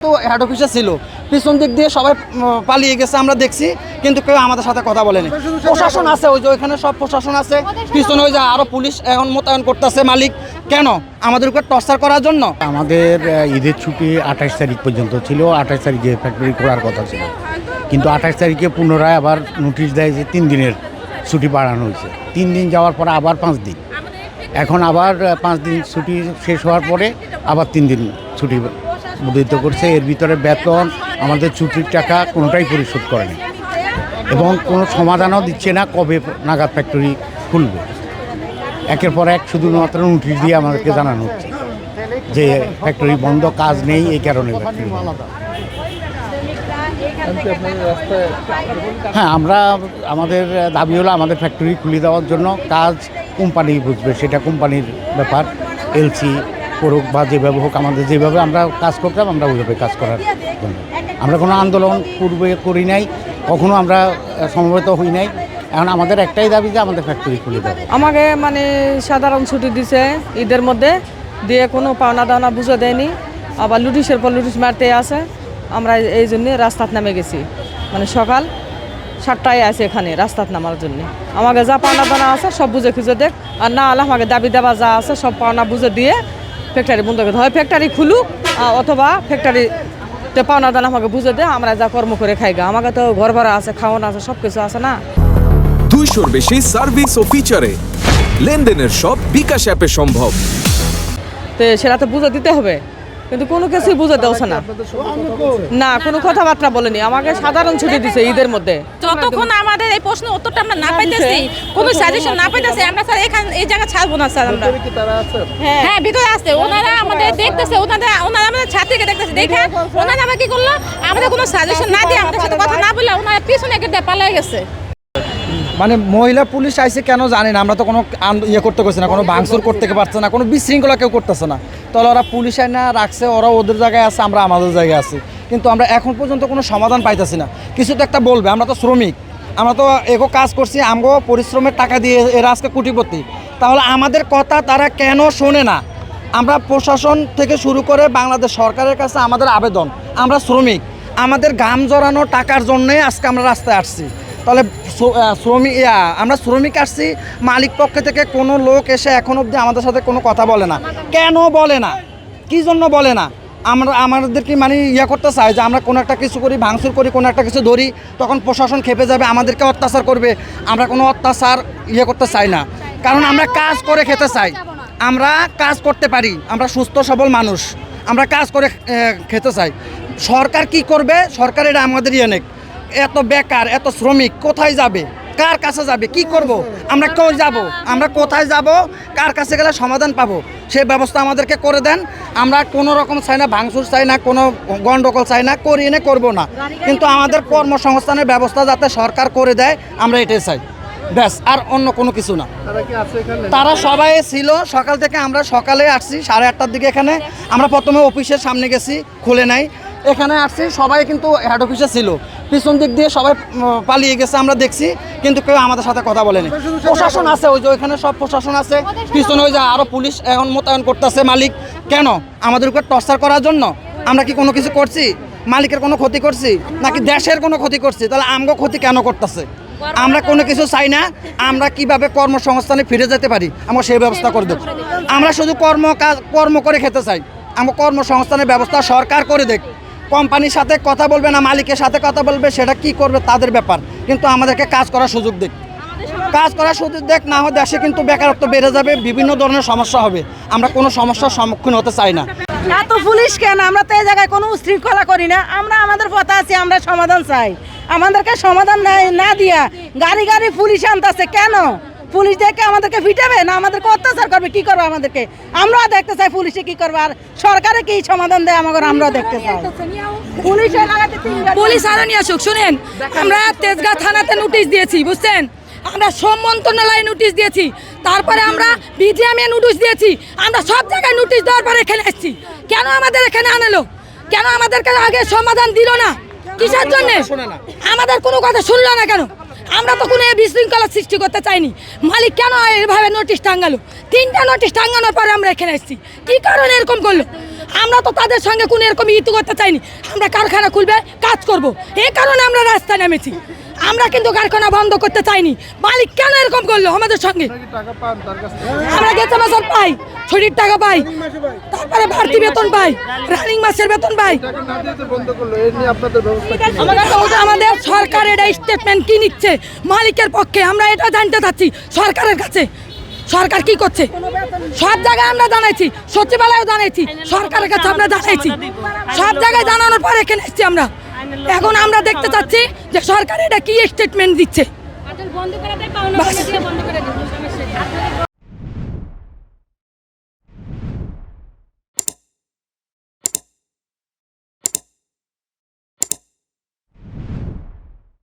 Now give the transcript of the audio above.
তো হেড অফিসে ছিল, পিছন দিক দিয়ে সবাই পালিয়ে গেছে আমরা দেখছি, কিন্তু কেউ আমাদের সাথে কথা বলেনি। প্রশাসন আছে, ওই যে ওইখানে সব প্রশাসন আছে, পিছনে ওই যে আরো পুলিশ এখন মোতায়েন করতেছে মালিক। কেন? আমাদের উপর টর্চার করার জন্য। আমাদের ঈদের ছুটি 28 তারিখ পর্যন্ত ছিল, 28 তারিখে ফ্যাক্টরি খোলার কথা ছিল, কিন্তু 28 তারিখে পুনরায় আবার নোটিশ দেয় যে 3 দিনের ছুটি বাড়ানো হয়েছে। 3 দিন যাওয়ার পরে আবার 5 দিন, এখন আবার 5 দিন ছুটি শেষ হওয়ার পরে আবার 3 দিন ছুটি মুদ্রিত করছে। এর ভিতরে বেতন, আমাদের ছুটির টাকা কোনোটাই পরিশোধ করেনি এবং কোনো সমাধানও দিচ্ছে না কবে নাগাদ ফ্যাক্টরি খুলবে। একের পর এক শুধুমাত্র নোটিশ দিয়ে আমাদেরকে জানানো হচ্ছে যে ফ্যাক্টরি বন্ধ, কাজ নেই, এই কারণে ফ্যাক্টরি বন্ধ। হ্যাঁ, আমরা আমাদের দাবি হলো আমাদের ফ্যাক্টরি খুলে দেওয়ার জন্য। কাজ কোম্পানি বুঝবে, সেটা কোম্পানির ব্যাপার। এলসি করুক বা যেভাবে হোক, আমাদের যেভাবে আমরা কাজ করতাম আমরা ওইভাবে কাজ করার জন্য। আমরা কোনো আন্দোলন পূর্বে করি নাই, কখনো আমরা সমবেত হই নাই। এখন আমাদের একটাই দাবি যে আমাদের ফ্যাক্টরি খুলে দেবে। আমাকে সাধারণ ছুটি দিছে ঈদের মধ্যে, দিয়ে কোনো পাওনা দাওনা বুঝে দেয়নি, আবার লুটিসের পর লুটিস মারতে আসে। আমরা এই জন্যে রাস্তাত নামে গেছি, সকাল 7টায় আছে এখানে রাস্তাত নামার জন্য। আমাকে যা পাওনা দানা আছে সব বুঝে খুঁজে দেখ, আর না হলে আমাকে দাবি দেওয়া যা আছে সব পাওনা বুঝে দিয়ে ফ্যাক্টরি বন্ধ করতে হয়। ফ্যাক্টরি খুলুক অথবা ফ্যাক্টরিতে পাওনা দানা আমাকে বুঝে দেয়, আমরা যা কর্ম করে খাইগা। আমাকে তো ঘর ভাড়া আছে, খাওয়ানো আছে, সব কিছু আছে না। 200-র বেশি সার্ভিস ও ফিচারে লেনদেনের সব বিকাশ অ্যাপে সম্ভব। তো সেটা তো বুঝে দিতে হবে, কিন্তু কোনো কিছুই বুঝে দেওয়া না, না কোনো কথাবার্তা বলেনি। আমাকে সাধারণ ছুটি দিছে ঈদের মধ্যে। যতক্ষণ আমাদের এই প্রশ্ন উত্তরটা আমরা না পাইতেছি, কোনো সাজেশন না পাইতেছি, আমরা স্যার এখানে এই জায়গা ছাড়বো না স্যার। আমরা হ্যাঁ ভিতরে আসছে, ওনারা আমাদের দেখতেছে, ওনারা আমাদের ছাত্রীকে দেখতেছে, দেখে ওনারা আমাকে কি করলো, আমাদের কোনো সাজেশন না দিয়ে, আমাদের সাথে কথা না বলে ওনারা পিছনে কেটে পালাই গেছে। মহিলা পুলিশ আইসে কেন জানি না, আমরা তো কোনো ইয়ে করতে পারছি না, কোনো ভাঙচুর করতে পারছে না, কোনো বিশৃঙ্খলা কেউ করতেছে না। তাহলে ওরা পুলিশ আইনা রাখছে, ওরা ওদের জায়গায় আছে, আমরা আমাদের জায়গায় আছি, কিন্তু আমরা এখন পর্যন্ত কোনো সমাধান পাইতেছি না। কিছু তো একটা বলবে, আমরা তো শ্রমিক, আমরা তো এগো কাজ করছি, আমগো পরিশ্রমের টাকা দিয়ে এরা আজকে কোটিপতি। তাহলে আমাদের কথা তারা কেন শোনে না? আমরা প্রশাসন থেকে শুরু করে বাংলাদেশ সরকারের কাছে আমাদের আবেদন, আমরা শ্রমিক, আমাদের ঘাম জড়ানো টাকার জন্যে আজকে আমরা রাস্তায় আসছি। তাহলে আমরা শ্রমিক আসছি, মালিক পক্ষ থেকে কোনো লোক এসে এখন অবধি আমাদের সাথে কোনো কথা বলে না। কেন বলে না? কী জন্য বলে না? আমাদেরকে করতে চাই যে আমরা কোনো একটা কিছু করি, ভাঙচুর করি, কোনো একটা কিছু ধরি, তখন প্রশাসন খেপে যাবে, আমাদেরকে অত্যাচার করবে। আমরা কোনো অত্যাচার করতে চাই না, কারণ আমরা কাজ করে খেতে চাই, আমরা কাজ করতে পারি, আমরা সুস্থ সবল মানুষ, আমরা কাজ করে খেতে চাই। সরকার কি করবে? সরকার এটা আমাদের অনেক, এত বেকার, এত শ্রমিক কোথায় যাবে, কার কাছে যাবে, কি করব? আমরা কই যাব, আমরা কোথায় যাব, কার কাছে গেলে সমাধান পাবো, সেই ব্যবস্থা আমাদেরকে করে দেন। আমরা কোনো রকম চাই না, ভাঙচুর চাই না, কোনো গণ্ডগোল চাই না, করি এনে করবো না, কিন্তু আমাদের কর্মসংস্থানের ব্যবস্থা যাতে সরকার করে দেয়, আমরা এটাই চাই, ব্যাস, আর অন্য কোনো কিছু না। তারা সবাই ছিল সকাল থেকে, আমরা সকালে আসছি 8:30টার দিকে এখানে। আমরা প্রথমে অফিসের সামনে গেছি, খুলে নাই, এখানে আসছি, সবাই কিন্তু হেড অফিসে ছিল, পিছন দিক দিয়ে সবাই পালিয়ে গেছে আমরা দেখছি, কিন্তু কেউ আমাদের সাথে কথা বলেনি। প্রশাসন আছে, ওই যে ওইখানে সব প্রশাসন আছে, পিছনে ওই যে আরো পুলিশ এখন মোতায়েন করতেছে মালিক। কেন? আমাদের উপর টর্চার করার জন্য। আমরা কি কোনো কিছু করছি? মালিকের কোনো ক্ষতি করছি নাকি দেশের কোনো ক্ষতি করছি? তাহলে আমগো ক্ষতি কেন করতেছে? আমরা কোনো কিছু চাই না, আমরা কিভাবে কর্মসংস্থানে ফিরে যেতে পারি আমরা সেই ব্যবস্থা করে দেব। আমরা শুধু কর্ম করে খেতে চাই, আমরা কর্মসংস্থানের ব্যবস্থা সরকার করে দেখ। কোম্পানির সাথে কথা বলবে না, মালিকের সাথে কথা বলবে, সেটা কি করবে তাদের ব্যাপার, কিন্তু আমাদেরকে কাজ করার সুযোগ দেখ, কাজ করার সুযোগ দেখ। না হয় দেশে কিন্তু বেকারত্ব বেড়ে যাবে, বিভিন্ন ধরনের সমস্যা হবে, আমরা কোনো সমস্যার সম্মুখীন হতে চাই না। এত পুলিশ কেন? আমরা তো এই জায়গায় কোনো উশৃঙ্খলা করি না, আমরা আমাদের পথে আছি, আমরা সমাধান চাই। আমাদেরকে সমাধান না দিয়া গাড়ি গাড়ি পুলিশ আনতেছে কেন? পুলিশ দেখে আমাদেরকে ফিটাবে না আমাদেরকে অত্যাচার করবে? কি করবে আমাদেরকে? আমরাও দেখতে চাই পুলিশে কি করবে, আর সরকারে কি সমাধান দেয় আমাকে আমরাও দেখতে চাই। পুলিশ আরো নিয়ে আসুক। শুনেন, আমরা তেজগাঁ থানাতে নোটিশ দিয়েছি, বুঝছেন, আমরা শ্রম মন্ত্রণালয়ে নোটিশ দিয়েছি, তারপরে আমরা বিডিএমে নোটিশ দিয়েছি, আমরা সব জায়গায় নোটিশ দেওয়ার পরে এখানে আসছি। কেন আমাদের এখানে আনালো? কেন আমাদেরকে আগে সমাধান দিল না? কিসের জন্য? আমাদের কোনো কথা শুনলো না কেন? আমরা তো কোনো বিশৃঙ্খলা সৃষ্টি করতে চাইনি। মালিক কেন এভাবে নোটিশ টাঙ্গালো? 3টা নোটিশ টাঙ্গানোর পরে আমরা এখানে এসেছি, কি কারণে এরকম করলো? আমরা তো তাদের সঙ্গে কোনো এরকম ইতি করতে চাইনি। আমরা কারখানা খুলবে, কাজ করব, এই কারণে আমরা রাস্তায় নেমেছি। আমরা কিন্তু কারখানা বন্ধ করতে চাইনি। মালিক কেন এরকম করলো আমাদের সঙ্গে? আমরা গেছে মাসের পাই, ছুটির টাকা পাই, তারপরে বাড়তি বেতন পাই, রানিং মাসের বেতন পাই। আমাদের সরকার এটা স্টেটমেন্ট কি নিচ্ছে মালিকের পক্ষে, আমরা এটা জানতে চাচ্ছি সরকারের কাছে। সরকার কি করছে? সব জায়গায় আমরা জানাইছি, সচিবালয়েও জানাইছি, সরকারের কাছে আমরা জানাইছি, সব জায়গায় জানানোর পর এখানে এসেছি আমরা। এখন আমরা দেখতে চাচ্ছি যে সরকার এটা কি স্টেটমেন্ট দিচ্ছে।